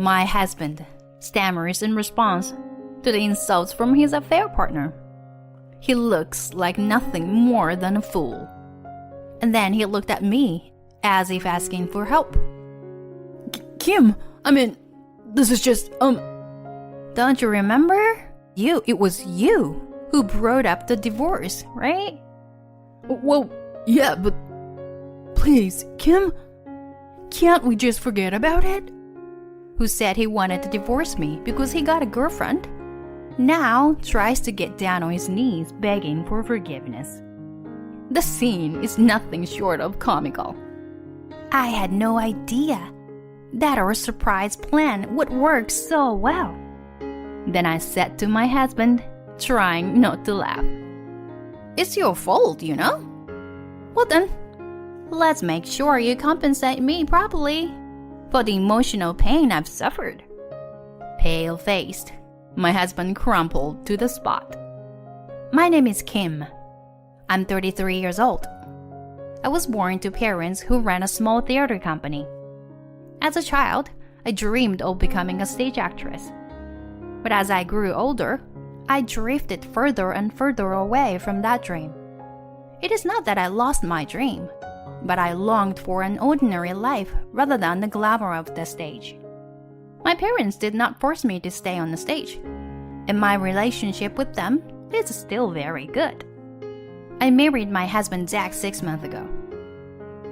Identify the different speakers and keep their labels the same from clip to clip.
Speaker 1: My husband stammers in response to the insults from his affair partner. He looks like nothing more than a fool. And then he looked at me as if asking for help.
Speaker 2: Kim, this is just,
Speaker 1: Don't you remember? It was you who brought up the divorce, right?
Speaker 2: Well, yeah, but please, Kim, can't we just forget about it?
Speaker 1: Who said he wanted to divorce me because he got a girlfriend, now tries to get down on his knees begging for forgiveness. The scene is nothing short of comical. I had no idea that our surprise plan would work so well. Then I said to my husband, trying not to laugh, "It's your fault, you know? Well then, let's make sure you compensate me properly for the emotional pain I've suffered." Pale-faced, my husband crumpled to the spot. My name is Kim. I'm 33 years old. I was born to parents who ran a small theater company. As a child, I dreamed of becoming a stage actress. But as I grew older, I drifted further and further away from that dream. It is not that I lost my dream, but I longed for an ordinary life rather than the glamour of the stage. My parents did not force me to stay on the stage, and my relationship with them is still very good. I married my husband Zach 6 months ago.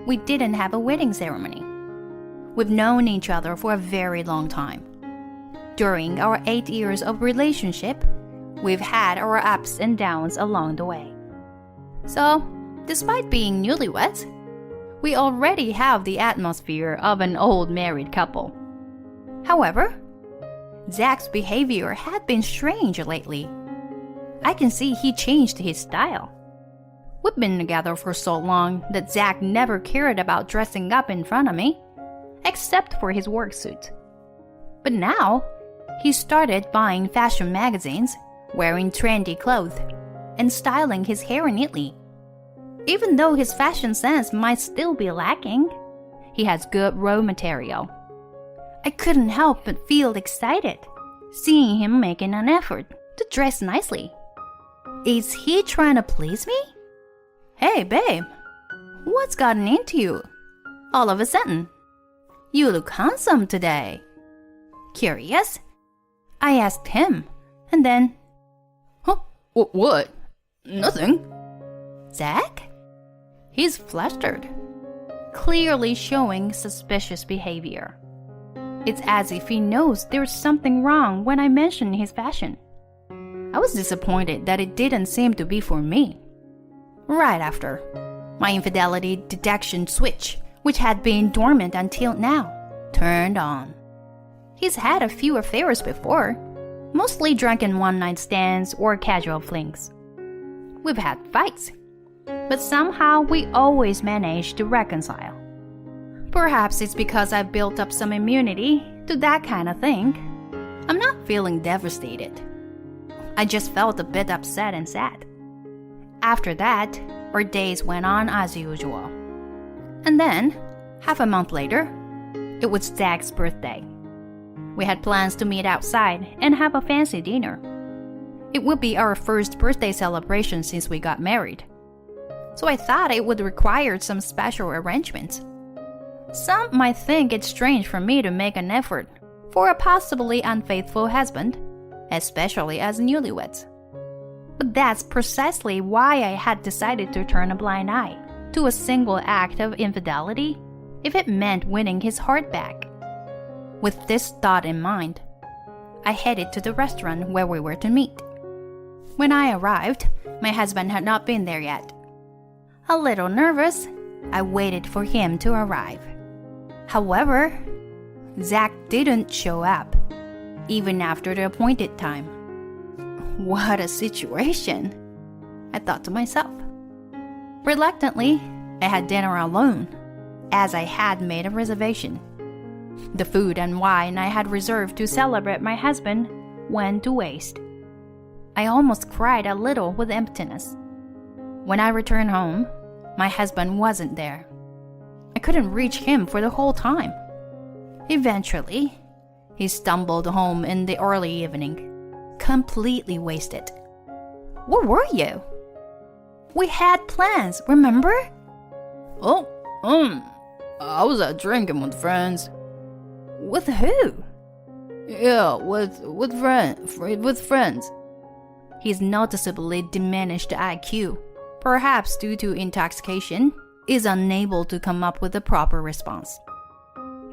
Speaker 1: We didn't have a wedding ceremony. We've known each other for a very long time. During our 8 years of relationship, we've had our ups and downs along the way. So, despite being newlyweds, we already have the atmosphere of an old married couple. However, Zach's behavior had been strange lately. I can see he changed his style. We've been together for so long that Zach never cared about dressing up in front of me, except for his work suit. But now, he started buying fashion magazines, wearing trendy clothes, and styling his hair neatly. Even though his fashion sense might still be lacking, he has good raw material. I couldn't help but feel excited, seeing him making an effort to dress nicely. Is he trying to please me? Hey, babe, what's gotten into you? All of a sudden, you look handsome today. Curious? I asked him, and then,
Speaker 2: Huh? What? Nothing.
Speaker 1: Zach? He's flustered, clearly showing suspicious behavior. It's as if he knows there's something wrong when I mention his fashion. I was disappointed that it didn't seem to be for me. Right after, my infidelity detection switch, which had been dormant until now, turned on. He's had a few affairs before, mostly drunken one-night stands or casual flings. We've had fights, but somehow we always manage to reconcile. Perhaps it's because I've built up some immunity to that kind of thing. I'm not feeling devastated. I just felt a bit upset and sad. After that, our days went on as usual. And then, half a month later, it was Zach's birthday. We had plans to meet outside and have a fancy dinner. It would be our first birthday celebration since we got married. So I thought it would require some special arrangements. Some might think it's strange for me to make an effort for a possibly unfaithful husband, especially as newlyweds. But that's precisely why I had decided to turn a blind eye to a single act of infidelity if it meant winning his heart back. With this thought in mind, I headed to the restaurant where we were to meet. When I arrived, my husband had not been there yet. A little nervous, I waited for him to arrive. However, Zach didn't show up, even after the appointed time. What a situation, I thought to myself. Reluctantly, I had dinner alone, as I had made a reservation. The food and wine I had reserved to celebrate my husband went to waste. I almost cried a little with emptiness. When I returned home, my husband wasn't there. I couldn't reach him for the whole time. Eventually, He stumbled home in the early evening, completely wasted. Where were you? We had plans, remember?
Speaker 2: Oh, I was out drinking with friends.
Speaker 1: With who?
Speaker 2: Yeah, with friends.
Speaker 1: His noticeably diminished IQ, perhaps due to intoxication, is unable to come up with a proper response.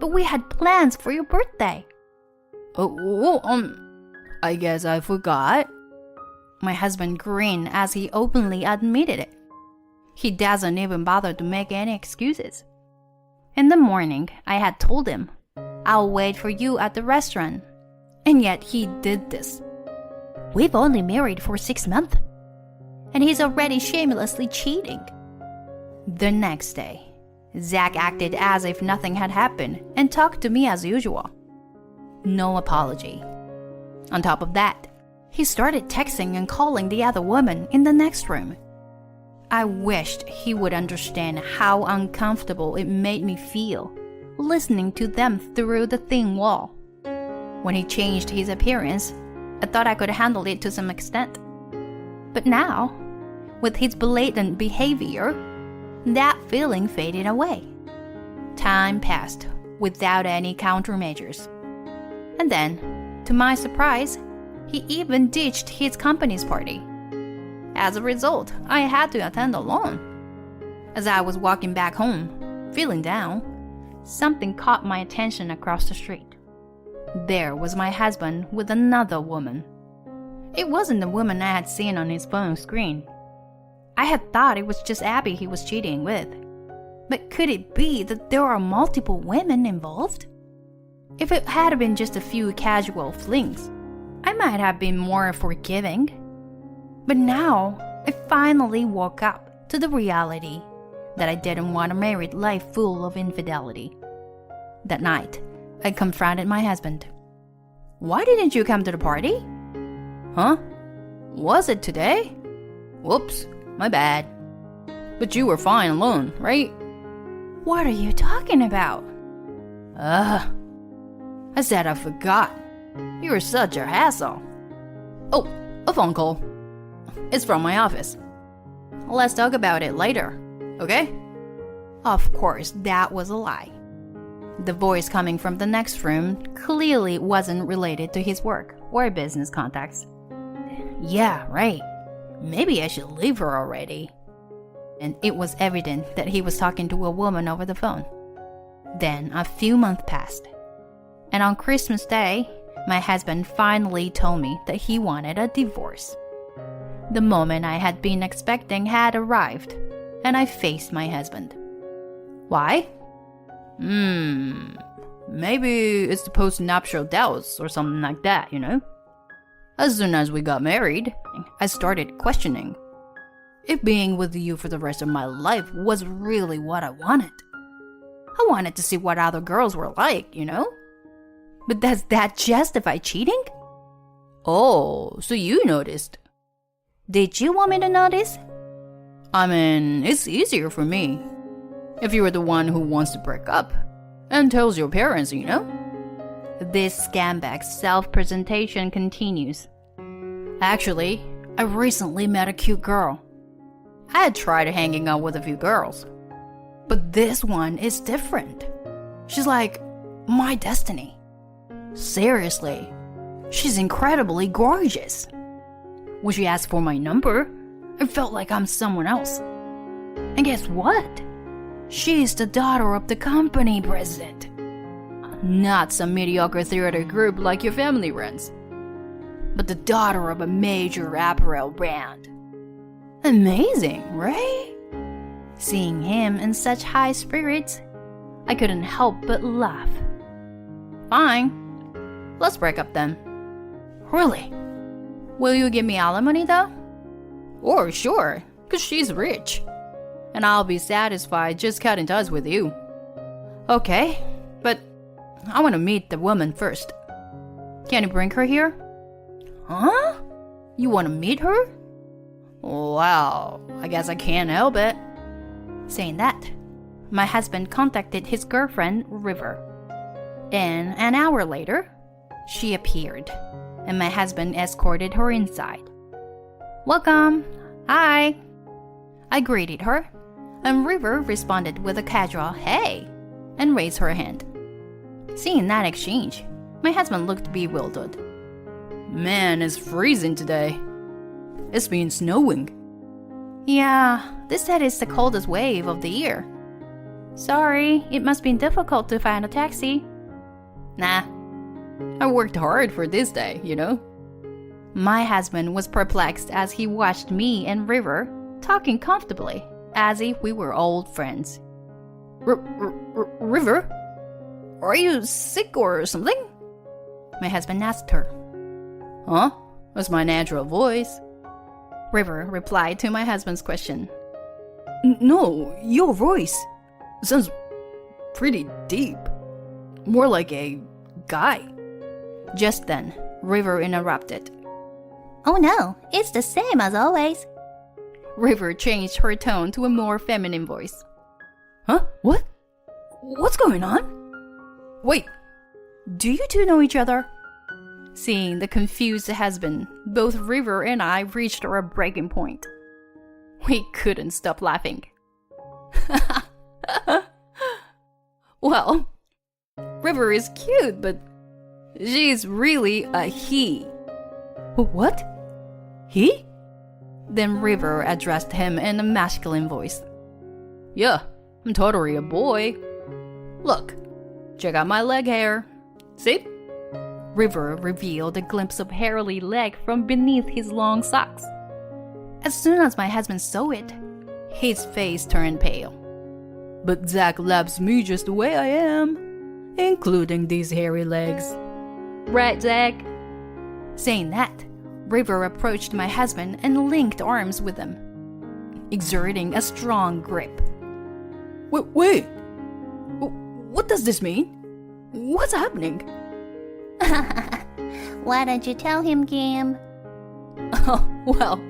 Speaker 1: But we had plans for your birthday.
Speaker 2: I guess I forgot.
Speaker 1: My husband grinned as he openly admitted it. He doesn't even bother to make any excuses. In the morning, I had told him, I'll wait for you at the restaurant. And yet he did this. We've only married for 6 months. And he's already shamelessly cheating. The next day, Zach acted as if nothing had happened and talked to me as usual. No apology. On top of that, he started texting and calling the other woman in the next room. I wished he would understand how uncomfortable it made me feel listening to them through the thin wall. When he changed his appearance, I thought I could handle it to some extent. But now, with his blatant behavior, that feeling faded away. Time passed without any countermeasures. And then, to my surprise, he even ditched his company's party. As a result, I had to attend alone. As I was walking back home, feeling down, something caught my attention across the street. There was my husband with another woman. It wasn't the woman I had seen on his phone screen. I had thought it was just Abby he was cheating with. But could it be that there are multiple women involved? If it had been just a few casual flings, I might have been more forgiving. But now, I finally woke up to the reality that I didn't want a married life full of infidelity. That night, I confronted my husband. Why didn't you come to the party?
Speaker 2: Huh? Was it today? Whoops, my bad. But you were fine alone, right?
Speaker 1: What are you talking about?
Speaker 2: I said I forgot. You were such a hassle. Oh, a phone call. It's from my office. Let's talk about it later, okay?
Speaker 1: Of course, that was a lie. The voice coming from the next room clearly wasn't related to his work or business contacts. Yeah, right. Maybe I should leave her already. And it was evident that he was talking to a woman over the phone. Then a few months passed. And on Christmas Day, my husband finally told me that he wanted a divorce. The moment I had been expecting had arrived, and I faced my husband. Why?
Speaker 2: Maybe it's the post-nuptial doubts or something like that, you know? As soon as we got married, I started questioning if being with you for the rest of my life was really what I wanted. I wanted to see what other girls were like, you know?
Speaker 1: But does that justify cheating?
Speaker 2: Oh, so you noticed.
Speaker 1: Did you want me to notice?
Speaker 2: I mean, it's easier for me if you were the one who wants to break up and tells your parents, you know?
Speaker 1: This scumbag's self-presentation continues.
Speaker 2: Actually, I recently met a cute girl. I had tried hanging out with a few girls, but this one is different. She's like my destiny. Seriously, she's incredibly gorgeous. When she asked for my number, I felt like I'm someone else. And guess what? She's the daughter of the company president. Not some mediocre theater group like your family runs, but the daughter of a major apparel brand. Amazing, right?
Speaker 1: Seeing him in such high spirits, I couldn't help but laugh.
Speaker 2: Fine, let's break up then.
Speaker 1: Really?
Speaker 2: Will you give me alimony though? Or sure, cause she's rich. And I'll be satisfied just cutting ties with you. Okay, but I want to meet the woman first. Can you bring her here?
Speaker 1: Huh?
Speaker 2: You want to meet her? Well, I guess I can't help it.
Speaker 1: Saying that, my husband contacted his girlfriend, River. And an hour later, She appeared, and my husband escorted her inside. "Welcome. Hi." I greeted her, and River responded with a casual "hey" and raised her hand. Seeing that exchange, my husband looked bewildered.
Speaker 2: Man, it's freezing today. It's been snowing.
Speaker 1: Yeah, they said it's the coldest wave of the year. Sorry, it must be difficult to find a taxi.
Speaker 2: Nah, I worked hard for this day, you know?
Speaker 1: My husband was perplexed as he watched me and River talking comfortably, as if we were old friends.
Speaker 2: River? Are you sick or something?
Speaker 1: My husband asked her.
Speaker 2: Huh? That's my natural voice.
Speaker 1: River replied to my husband's question.
Speaker 2: No, your voice sounds pretty deep. More like a guy.
Speaker 1: Just then, River interrupted.
Speaker 3: "Oh no, it's the same as always."
Speaker 1: River changed her tone to a more feminine voice.
Speaker 2: Huh? What? What's going on? Wait,
Speaker 1: Do you two know each other? Seeing the confused husband, both River and I reached our breaking point. We couldn't stop laughing. Well, River is cute, but she's really a he.
Speaker 2: what? He?
Speaker 1: Then River addressed him in a masculine voice.
Speaker 2: Yeah, I'm totally a boy. Look, check out my leg hair. See?
Speaker 1: River revealed a glimpse of hairy leg from beneath his long socks. As soon as my husband saw it, his face turned pale.
Speaker 2: But Zach loves me just the way I am, including these hairy legs.
Speaker 1: Right, Zach? Saying that, River approached my husband and linked arms with him, exerting a strong grip.
Speaker 2: Wait. What does this mean? What's happening?
Speaker 3: Why don't you tell him, Cam?
Speaker 1: Oh, well,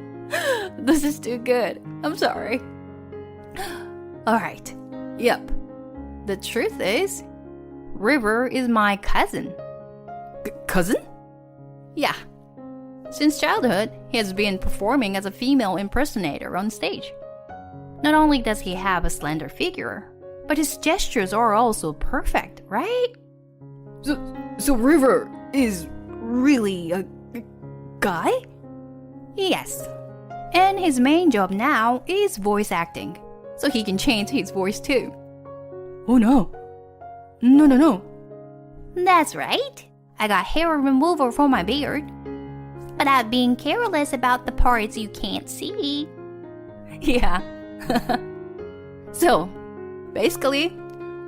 Speaker 1: this is too good. I'm sorry. Alright, yep. The truth is, River is my cousin.
Speaker 2: Cousin?
Speaker 1: Yeah. Since childhood, he has been performing as a female impersonator on stage. Not only does he have a slender figure, but his gestures are also perfect, right?
Speaker 2: So River is really a guy?
Speaker 1: Yes. And his main job now is voice acting, so he can change his voice too.
Speaker 2: Oh no. No.
Speaker 3: That's right. I got hair removal for my beard. But I'm being careless about the parts you can't see.
Speaker 1: Yeah. So, basically,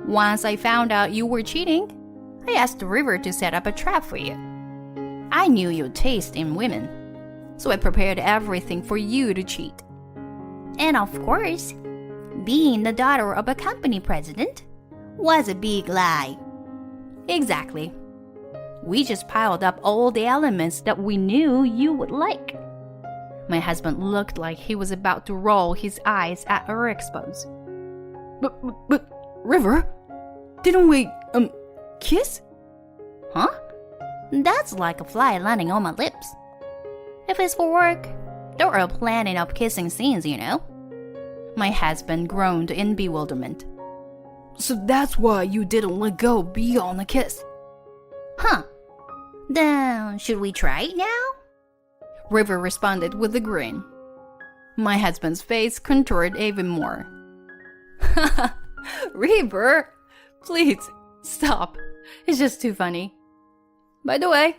Speaker 1: once I found out you were cheating, I asked River to set up a trap for you. I knew your taste in women, so I prepared everything for you to cheat.
Speaker 3: And of course, being the daughter of a company president was a big lie.
Speaker 1: Exactly. We just piled up all the elements that we knew you would like. My husband looked like he was about to roll his eyes at our expose.
Speaker 2: But River, didn't we, kiss?
Speaker 1: Huh?
Speaker 3: That's like a fly landing on my lips. If it's for work, there are plenty of kissing scenes, you know.
Speaker 1: My husband groaned in bewilderment.
Speaker 2: So that's why you didn't let go beyond the kiss.
Speaker 3: Huh. Then, should we try it now?
Speaker 1: River responded with a grin. My husband's face contoured even more. River, please, stop. It's just too funny. By the way,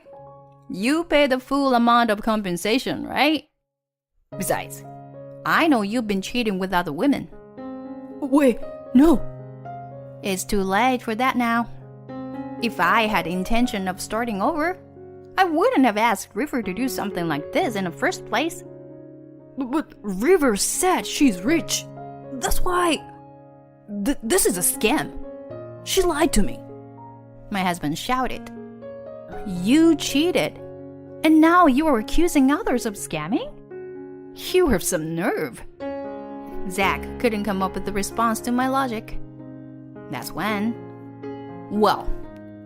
Speaker 1: you pay the full amount of compensation, right? Besides, I know you've been cheating with other women.
Speaker 2: Wait, no.
Speaker 1: It's too late for that now. If I had intention of starting over, I wouldn't have asked River to do something like this in the first place.
Speaker 2: But River said she's rich. That's why... this is a scam. She lied to me.
Speaker 1: My husband shouted. You cheated, and now you are accusing others of scamming? You have some nerve. Zach couldn't come up with a response to my logic. That's when... Well,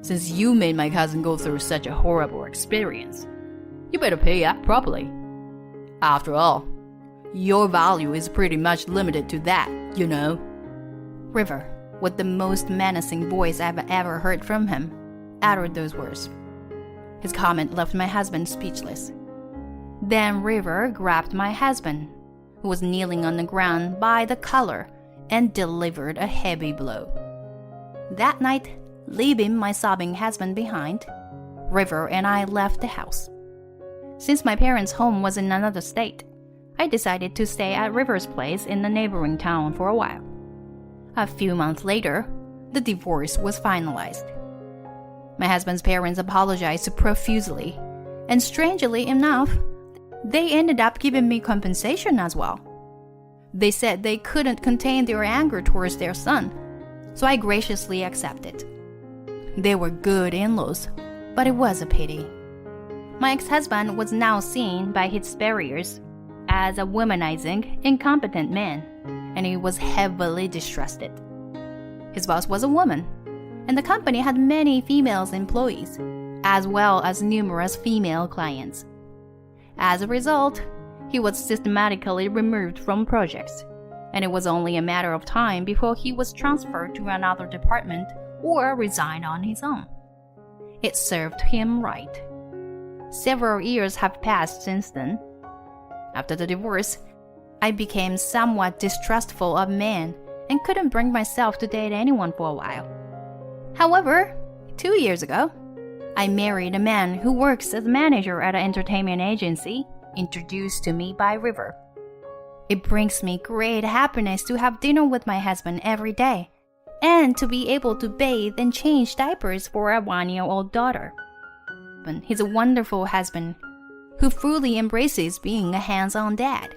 Speaker 2: Since you made my cousin go through such a horrible experience, you better pay up properly. After all, your value is pretty much limited to that, you know.
Speaker 1: River, with the most menacing voice I've ever heard from him, uttered those words. His comment left my husband speechless. Then River grabbed my husband, who was kneeling on the ground by the collar, and delivered a heavy blow. That night, leaving my sobbing husband behind, River and I left the house. Since my parents' home was in another state, I decided to stay at River's place in the neighboring town for a while. A few months later, the divorce was finalized. My husband's parents apologized profusely, and strangely enough, they ended up giving me compensation as well. They said they couldn't contain their anger towards their son, so I graciously accepted. They were good in-laws, but it was a pity. My ex-husband was now seen by his superiors as a womanizing, incompetent man, and he was heavily distrusted. His boss was a woman, and the company had many female employees, as well as numerous female clients. As a result, he was systematically removed from projects, and it was only a matter of time before he was transferred to another department or resigned on his own. It served him right. Several years have passed since then. After the divorce, I became somewhat distrustful of men and couldn't bring myself to date anyone for a while. However, 2 years ago, I married a man who works as a manager at an entertainment agency, introduced to me by River. It brings me great happiness to have dinner with my husband every day, and to be able to bathe and change diapers for a 1-year-old daughter. But he's a wonderful husband who fully embraces being a hands-on dad.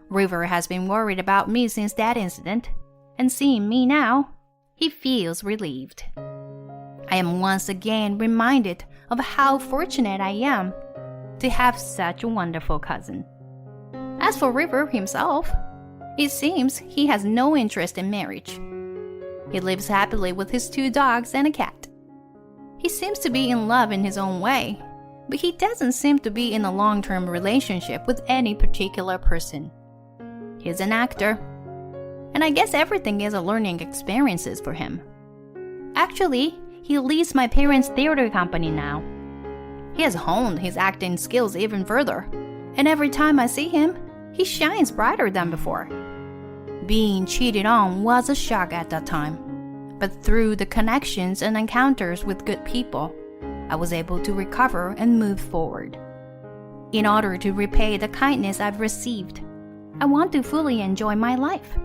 Speaker 1: River has been worried about me since that incident, and seeing me now, he feels relieved. I am once again reminded of how fortunate I am to have such a wonderful cousin. As for River himself, it seems he has no interest in marriage. He lives happily with his 2 dogs and a cat. He seems to be in love in his own way, but he doesn't seem to be in a long-term relationship with any particular person. He's an actor, and I guess everything is a learning experiences for him. Actually, he leads my parents' theater company now. He has honed his acting skills even further, and every time I see him, he shines brighter than before. Being cheated on was a shock at that time, but through the connections and encounters with good people, I was able to recover and move forward. In order to repay the kindness I've received, I want to fully enjoy my life.